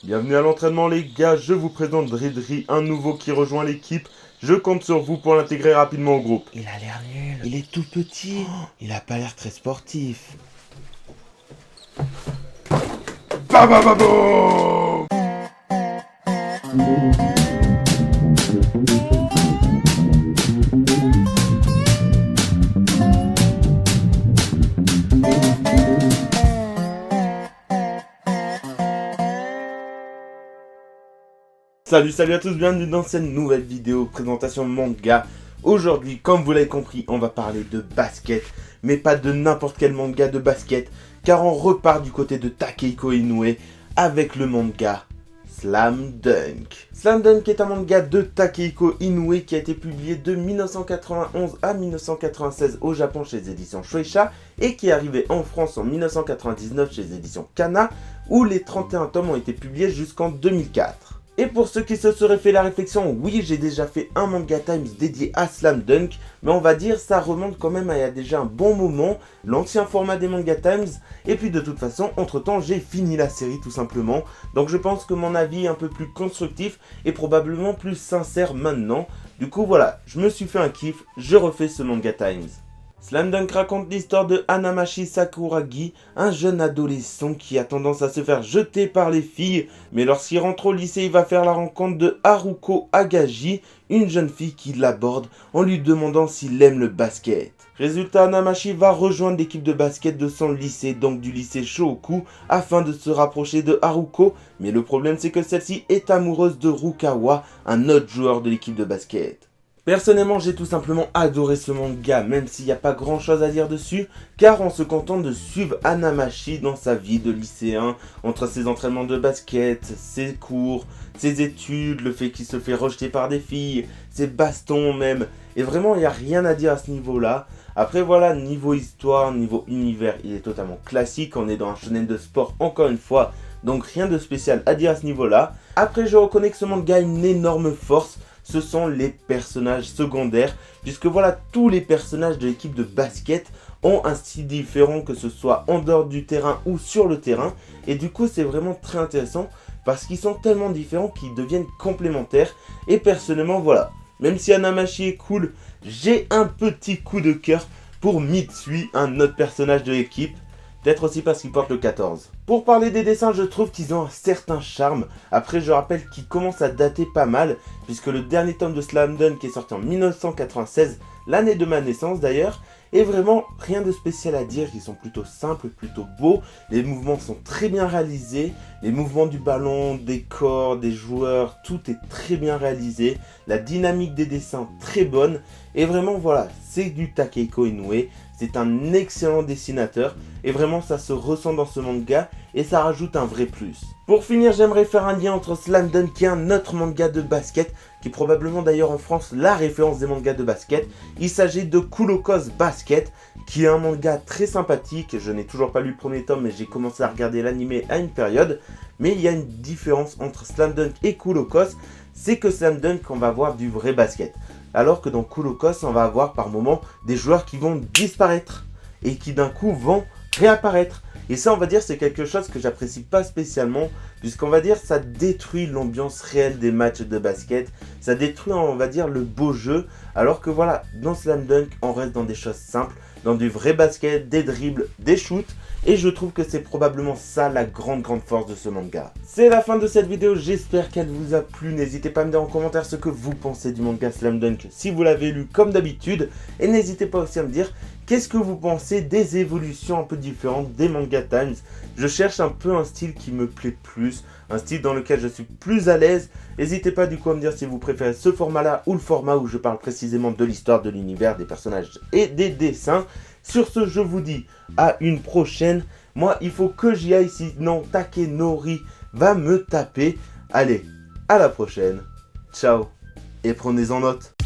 Bienvenue à l'entraînement les gars, je vous présente Dridri, un nouveau qui rejoint l'équipe. Je compte sur vous pour l'intégrer rapidement au groupe. Il a l'air nul, il est tout petit, il a pas l'air très sportif. Babababo! Salut à tous, bienvenue dans cette nouvelle vidéo présentation manga. Aujourd'hui, comme vous l'avez compris, on va parler de basket, mais pas de n'importe quel manga de basket, car on repart du côté de Takehiko Inoue avec le manga Slam Dunk. Slam Dunk est un manga de Takehiko Inoue qui a été publié de 1991 à 1996 au Japon chez les éditions Shueisha et qui est arrivé en France en 1999 chez les éditions Kana, où les 31 tomes ont été publiés jusqu'en 2004. Et pour ceux qui se seraient fait la réflexion, oui, j'ai déjà fait un Manga Times dédié à Slam Dunk, mais on va dire ça remonte quand même à il y a déjà un bon moment, l'ancien format des Manga Times, et puis de toute façon, entre temps, j'ai fini la série tout simplement, donc je pense que mon avis est un peu plus constructif et probablement plus sincère maintenant. Du coup voilà, je me suis fait un kiff, je refais ce Manga Times. Slam Dunk raconte l'histoire de Hanamachi Sakuragi, un jeune adolescent qui a tendance à se faire jeter par les filles, mais lorsqu'il rentre au lycée, il va faire la rencontre de Haruko Agaji, une jeune fille qui l'aborde en lui demandant s'il aime le basket. Résultat, Hanamachi va rejoindre l'équipe de basket de son lycée, donc du lycée Shohoku, afin de se rapprocher de Haruko, mais le problème c'est que celle-ci est amoureuse de Rukawa, un autre joueur de l'équipe de basket. Personnellement, j'ai tout simplement adoré ce manga, même s'il n'y a pas grand chose à dire dessus, car on se contente de suivre Hanamachi dans sa vie de lycéen, entre ses entraînements de basket, ses cours, ses études, le fait qu'il se fait rejeter par des filles, ses bastons même, et vraiment il n'y a rien à dire à ce niveau-là. Après voilà, niveau histoire, niveau univers, il est totalement classique, on est dans un shonen de sport encore une fois, donc rien de spécial à dire à ce niveau-là. Après je reconnais que ce manga a une énorme force, ce sont les personnages secondaires, puisque voilà, tous les personnages de l'équipe de basket ont un style différent, que ce soit en dehors du terrain ou sur le terrain, et du coup c'est vraiment très intéressant, parce qu'ils sont tellement différents qu'ils deviennent complémentaires, et personnellement voilà, même si Hanamachi est cool, j'ai un petit coup de cœur pour Mitsui, un autre personnage de l'équipe, peut-être aussi parce qu'il porte le 14. Pour parler des dessins, je trouve qu'ils ont un certain charme. Après, je rappelle qu'ils commencent à dater pas mal, puisque le dernier tome de Slam Dunk est sorti en 1996, l'année de ma naissance d'ailleurs, et vraiment rien de spécial à dire, ils sont plutôt simples, plutôt beaux, les mouvements sont très bien réalisés, les mouvements du ballon, des corps, des joueurs, tout est très bien réalisé, la dynamique des dessins très bonne, et vraiment voilà, c'est du Takehiko Inoue, c'est un excellent dessinateur, et vraiment ça se ressent dans ce manga, et ça rajoute un vrai plus. Pour finir, j'aimerais faire un lien entre Slam Dunk et un autre manga de basket, qui est probablement d'ailleurs en France la référence des mangas de basket. Il s'agit de Kurokos Basket, qui est un manga très sympathique. Je n'ai toujours pas lu le premier tome, mais j'ai commencé à regarder l'anime à une période. Mais il y a une différence entre Slam Dunk et Kurokos, c'est que Slam Dunk, on va voir du vrai basket. Alors que dans Kurokos, on va avoir par moments des joueurs qui vont disparaître et qui d'un coup vont réapparaître. Et ça, on va dire, c'est quelque chose que j'apprécie pas spécialement, puisqu'on va dire, ça détruit l'ambiance réelle des matchs de basket, ça détruit, on va dire, le beau jeu, alors que voilà, dans Slam Dunk, on reste dans des choses simples, dans du vrai basket, des dribbles, des shoots, et je trouve que c'est probablement ça la grande force de ce manga. C'est la fin de cette vidéo, j'espère qu'elle vous a plu, n'hésitez pas à me dire en commentaire ce que vous pensez du manga Slam Dunk, si vous l'avez lu comme d'habitude, et n'hésitez pas aussi à me dire qu'est-ce que vous pensez des évolutions un peu différentes des Manga Times. Je cherche un peu un style qui me plaît plus, un style dans lequel je suis plus à l'aise. N'hésitez pas du coup à me dire si vous préférez ce format-là ou le format où je parle précisément de l'histoire, de l'univers, des personnages et des dessins. Sur ce, je vous dis à une prochaine. Moi, il faut que j'y aille, sinon Takenori va me taper. Allez, à la prochaine. Ciao et prenez-en note.